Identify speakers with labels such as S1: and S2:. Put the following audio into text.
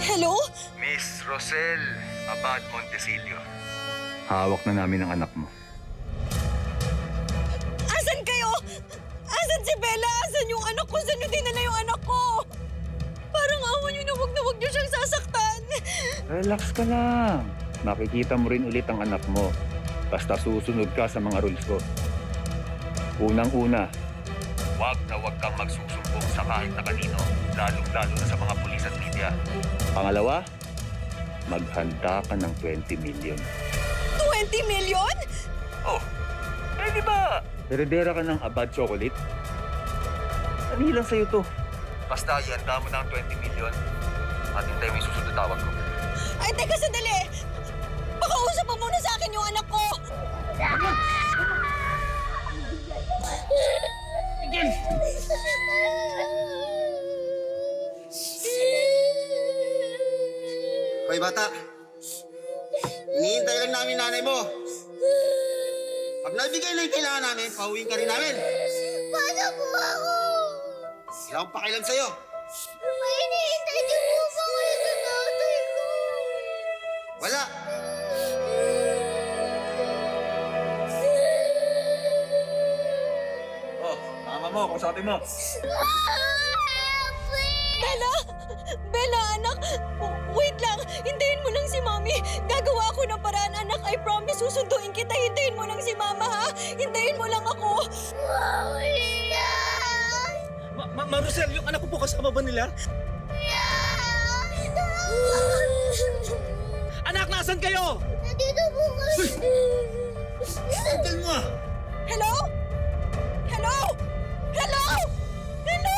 S1: Hello?
S2: Miss Rosel Abad Montecillo. Hawak na namin ang anak mo.
S1: Asan kayo? Asan si Bella? Asan yung anak ko? Saan nyo dinala yung anak ko? Parang awan nyo na wag nyo siyang sasaktan.
S2: Relax ka lang. Makikita mo rin ulit ang anak mo. Basta susunod ka sa mga rules ko. Unang-una, wag kang magsusumbong sa kahit na kanino, lalong-lalo na sa mga pulis at media. Pangalawa, maghanda ka ng 20 million.
S1: 20 million?
S2: Oh, di ba? Heredera ka ng Abad Chocolate? Ano lang sa'yo to? Basta ihanda mo ng 20 million at hintay mo yung susunod na tawag ko.
S1: Ay, teka, sandali! Pakausap mo muna sa akin yung anak ko!
S3: Hoy bata, hinihintay lang namin nanay mo. Pag nabigay na yung kailangan namin, pauwiin ka rin namin.
S4: Paano po ako?
S3: Wala akong pakialam sa'yo.
S4: May hinihintay din po ba kayo sa tatay ko?
S3: Wala. Oh, mama mo, kausapin mo.
S1: Bella! Bella, anak! Wait lang! Hintayin mo lang si Mami! Gagawa ako ng paraan, anak! I promise, susunduin kita! Hintayin mo lang si Mama, ha? Hintayin mo lang ako!
S5: Maricel, yung anak ko po kasama ba nila? Anak, nasan kayo?
S4: Nandito po kasi.
S5: Tagal mo ah!
S1: Hello? Hello? Hello? Hello?